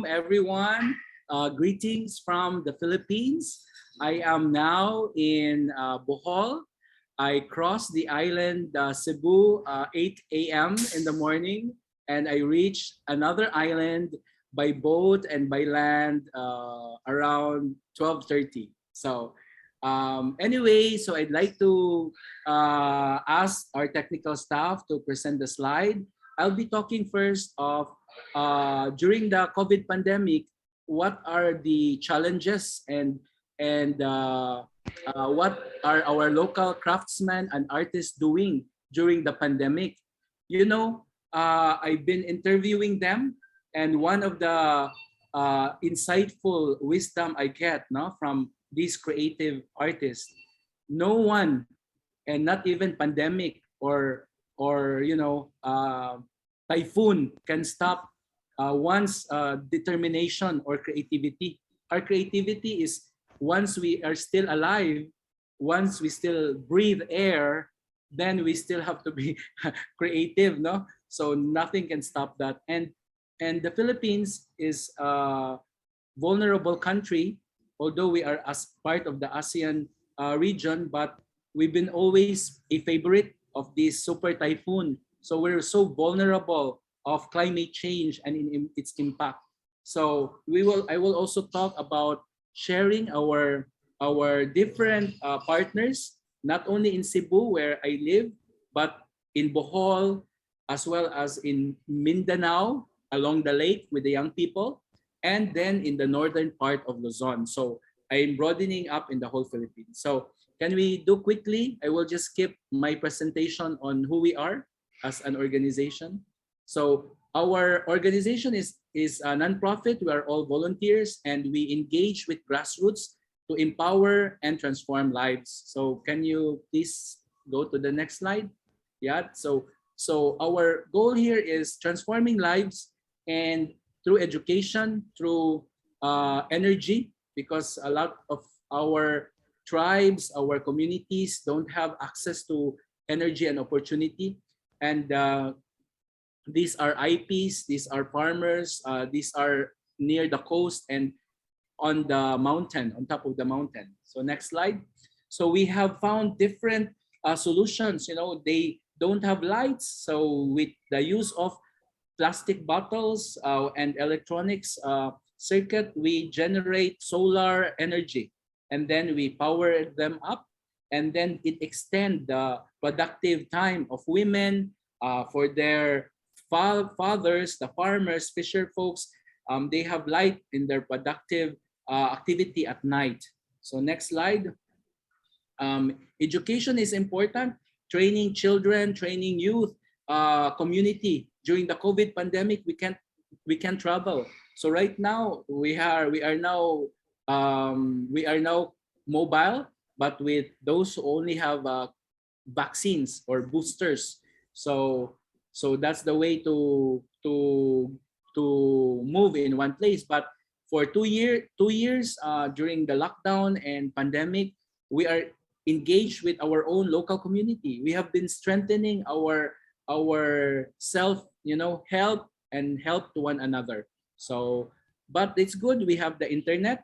everyone. Greetings from the Philippines. I am now in Bohol. I crossed the island Cebu 8 a.m. in the morning, and I reached another island by boat and by land around 12:30. So anyway, so I'd like to ask our technical staff to present the slide. I'll be talking first of during the COVID pandemic, what are the challenges and what are our local craftsmen and artists doing during the pandemic? You know, I've been interviewing them, and one of the insightful wisdom I get no, from these creative artists, no one, and not even pandemic or typhoon can stop one's determination or creativity. Our creativity is once we are still alive, once we still breathe air, then we still have to be creative, no? So nothing can stop that. And the Philippines is a vulnerable country, although we are as part of the ASEAN region, but we've been always a favorite of this super typhoon. So we're so vulnerable of climate change and in its impact. So I will also talk about sharing our different partners, not only in Cebu where I live, but in Bohol, as well as in Mindanao along the lake with the young people, and then in the northern part of Luzon. So I'm broadening up in the whole Philippines. So can we do quickly? I will just skip my presentation on who we are as an organization. So our organization is a nonprofit. We are all volunteers, and we engage with grassroots to empower and transform lives. So can you please go to the next slide? Yeah. So our goal here is transforming lives, and through education, through energy, because a lot of our tribes, our communities don't have access to energy and opportunity. And these are IPs, these are farmers, these are near the coast and on the mountain, on top of the mountain. So next slide. So we have found different solutions. You know, they don't have lights. So with the use of plastic bottles and electronics circuit, we generate solar energy, and then we power them up, and then it extend the productive time of women for their fathers, the farmers, fisher folks. They have light in their productive activity at night. So next slide. Education is important. Training children, training youth, community. During the COVID pandemic, we can't travel. So right now we are now mobile, but with those who only have vaccines or boosters. So that's the way to move in one place. But for 2 years during the lockdown and pandemic, we are engaged with our own local community. We have been strengthening our self, help and help to one another. So, but it's good we have the internet.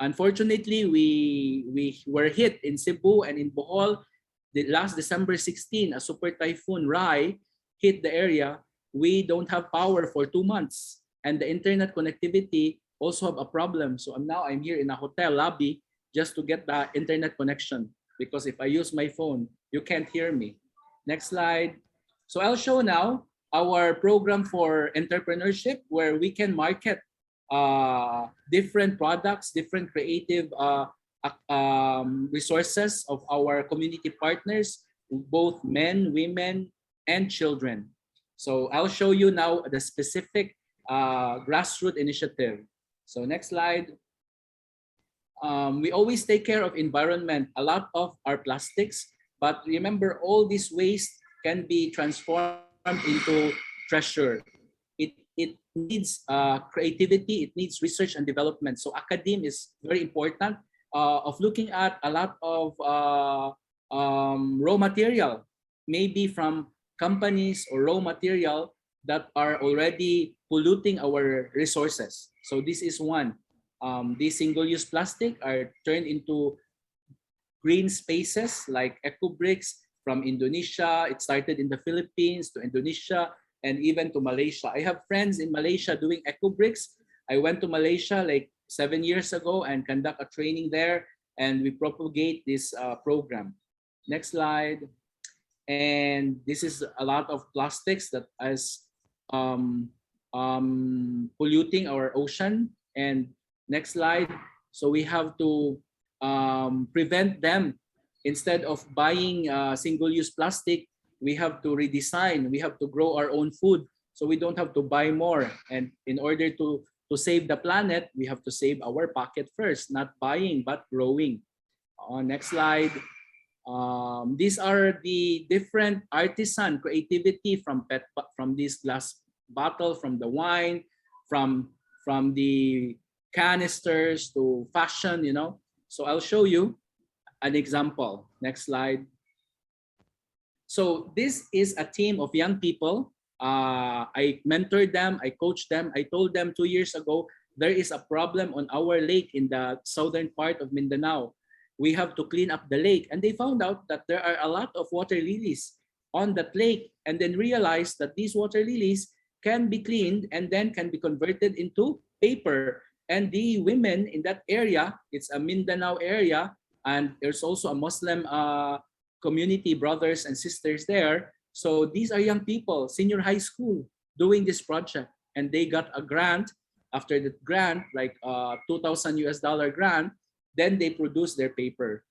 Unfortunately, we were hit in Cebu and in Bohol. The last December 16, a super typhoon Rai hit the area. We don't have power for 2 months, and the internet connectivity also have a problem. So I'm here in a hotel lobby just to get the internet connection, because if I use my phone, you can't hear me. Next slide. So I'll show now our program for entrepreneurship, where we can market different products, different creative resources of our community partners, both men, women, and children. So I'll show you now the specific grassroots initiative. So next slide. We always take care of environment, a lot of our plastics, but remember, all this waste can be transformed into treasure. It needs creativity, it needs research and development. So academia is very important of looking at a lot of raw material, maybe from companies or raw material that are already polluting our resources. So this is one. These single-use plastic are turned into green spaces like eco bricks from Indonesia. It started in the Philippines to Indonesia and even to Malaysia. I have friends in Malaysia doing eco bricks. I went to Malaysia like 7 years ago and conduct a training there, and we propagate this program. Next slide. And this is a lot of plastics that is um, polluting our ocean. And next slide. So we have to prevent them. Instead of buying single-use plastic, we have to redesign. We have to grow our own food, so we don't have to buy more. And in order to save the planet, we have to save our pocket first, not buying but growing. Next slide. These are the different artisan creativity from this glass bottle, from the wine, from the canisters to fashion, you know. So I'll show you an example. Next slide. So this is a team of young people. I mentored them, I coached them. I told them 2 years ago, there is a problem on our lake in the southern part of Mindanao. We have to clean up the lake. And they found out that there are a lot of water lilies on that lake, and then realized that these water lilies can be cleaned and then can be converted into paper. And the women in that area, it's a Mindanao area, and there's also a Muslim community, brothers and sisters there. So these are young people, senior high school, doing this project. And they got a grant. After the grant, like $2,000 grant, then they produce their paper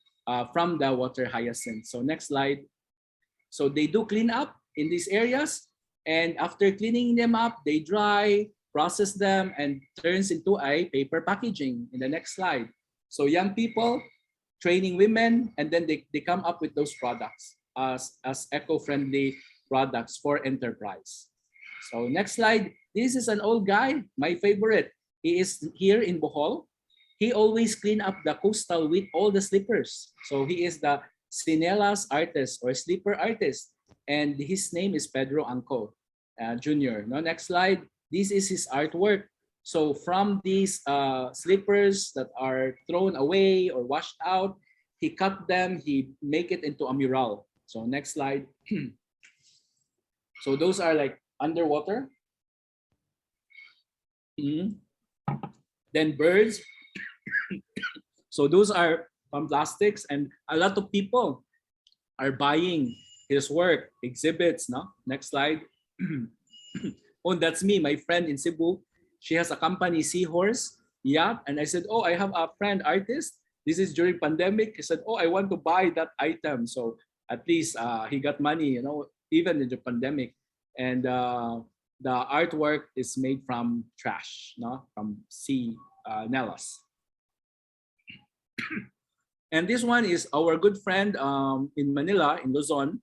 from the water hyacinth. So next slide. So they do clean up in these areas, and after cleaning them up, they dry, process them, and turns into a paper packaging. In the next slide. So young people training women, and then they come up with those products as eco-friendly products for enterprise. So next slide. This is an old guy, my favorite. He is here in Bohol. He always clean up the coastal with all the slippers. So he is the Sinelas artist or slipper artist. And his name is Pedro Anco Jr. No, next slide. This is his artwork. So from these slippers that are thrown away or washed out, he cut them, he make it into a mural. So next slide. So those are like underwater. Then birds. So those are from plastics, and a lot of people are buying his work, exhibits. No, next slide. Oh, that's me, my friend in Cebu. She has a company, Seahorse. Yeah, and I said, oh, I have a friend artist. This is during pandemic. He said, oh, I want to buy that item. So at least he got money, you know, even in the pandemic. And the artwork is made from trash, no, from sea Nellas. And this one is our good friend in Manila, in Luzon.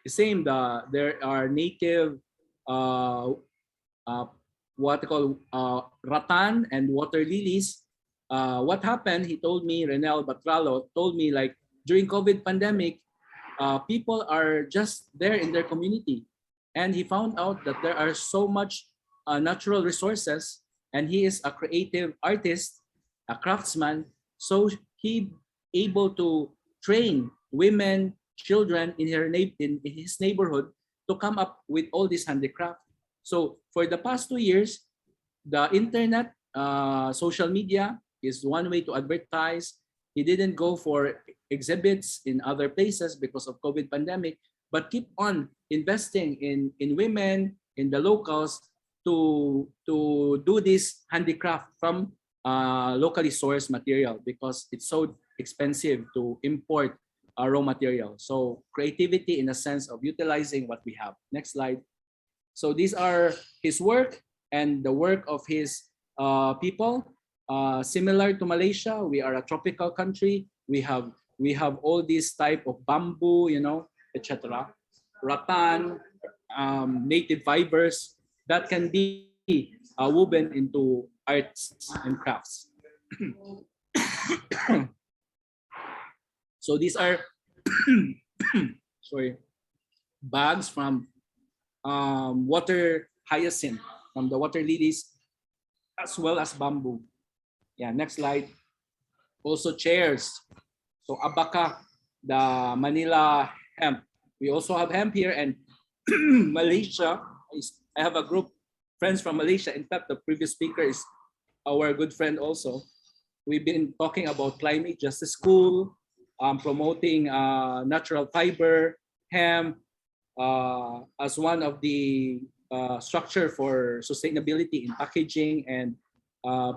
The same, there are native, what they call Ratan and water lilies. What happened, he told me, Renel Batralo told me, like during COVID pandemic, people are just there in their community. And he found out that there are so much natural resources, and he is a creative artist, a craftsman. So he able to train women, children in his neighborhood to come up with all this handicraft. So for the past 2 years, the internet, social media is one way to advertise. He didn't go for exhibits in other places because of COVID pandemic, but keep on investing in women, in the locals, to do this handicraft from locally sourced material, because it's so expensive to import raw material. So creativity in a sense of utilizing what we have. Next slide. So these are his work and the work of his people. Similar to Malaysia, we are a tropical country. We have all these type of bamboo, you know, etc. Ratan, native fibers that can be woven into arts and crafts. So these are sorry, bags from water hyacinth, from the water lilies, as well as bamboo. Yeah, next slide. Also chairs. So abaca, the Manila hemp. We also have hemp here, and Malaysia. I have a group friends from Malaysia. In fact, the previous speaker is our good friend also. We've been talking about climate justice school, promoting natural fiber, hemp, as one of the structure for sustainability in packaging and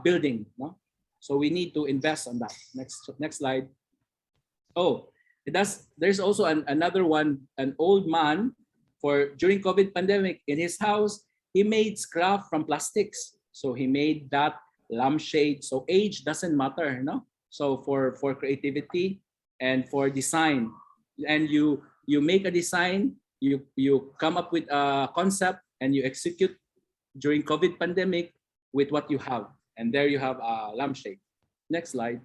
building. No? So we need to invest on that. Next slide. Oh, there's also another one, an old man for during COVID pandemic in his house, he made scrap from plastics. So he made that lampshade. So age doesn't matter, no? So for creativity and for design, and you make a design, you come up with a concept and you execute during COVID pandemic with what you have. And there you have a lampshade. Next slide.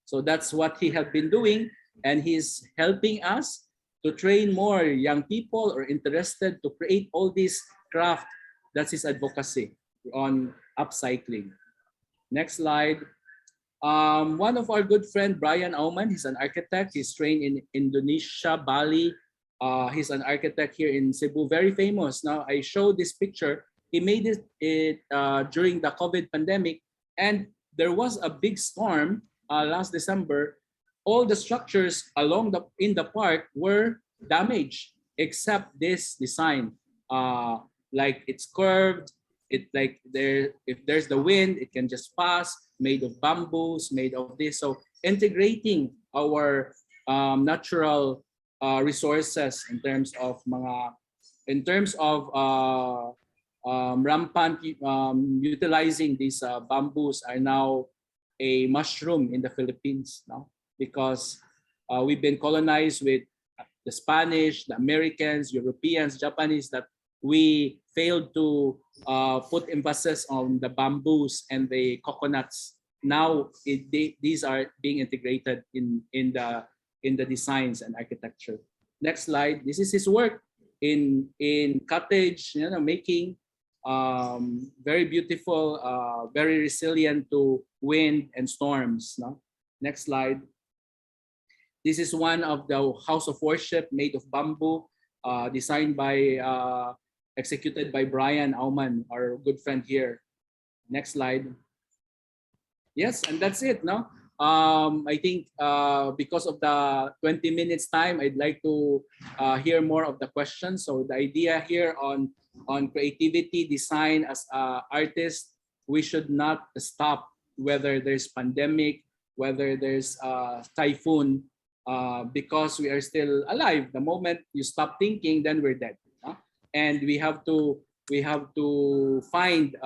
So that's what he has been doing, and he's helping us to train more young people or interested to create all this craft. That's his advocacy on upcycling. Next slide. One of our good friend, Brian Auman, he's an architect. He's trained in Indonesia, Bali. He's an architect here in Cebu, very famous. Now I showed this picture. He made it during the COVID pandemic, and there was a big storm last December. All the structures along in the park were damaged except this design. Like it's curved. It like if there's the wind, it can just pass. Made of bamboos, made of this. So integrating our natural resources in terms of rampant utilizing these bamboos are now a mushroom in the Philippines now, because we've been colonized with the Spanish, the Americans, Europeans, Japanese, that we failed to put emphasis on the bamboos and the coconuts. Now these are being integrated in the designs and architecture. Next slide. This is his work in cottage, making, very beautiful, very resilient to wind and storms. No? Next slide. This is one of the house of worship made of bamboo, designed by, executed by Brian Auman, our good friend here. Next slide. Yes, and that's it. No, I think because of the 20 minutes time, I'd like to hear more of the questions. So the idea here on creativity, design as artists, we should not stop whether there's pandemic, whether there's typhoon, because we are still alive. The moment you stop thinking, then we're dead. And we have to find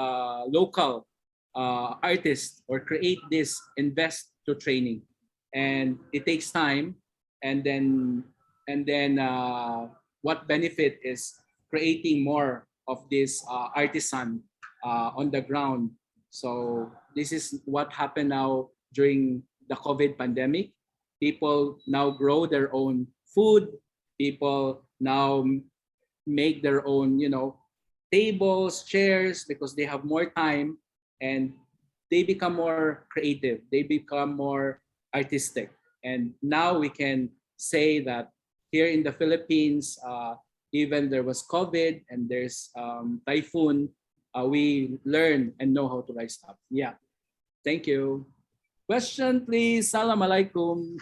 local artists or create this, invest to training, and it takes time. And then what benefit is creating more of this artisan on the ground. So this is what happened now during the COVID pandemic. People now grow their own food. People now make their own, tables, chairs, because they have more time, and they become more creative. They become more artistic. And now we can say that here in the Philippines, even there was COVID and there's typhoon, we learn and know how to rise up. Yeah. Thank you. Question, please. Salam alaikum.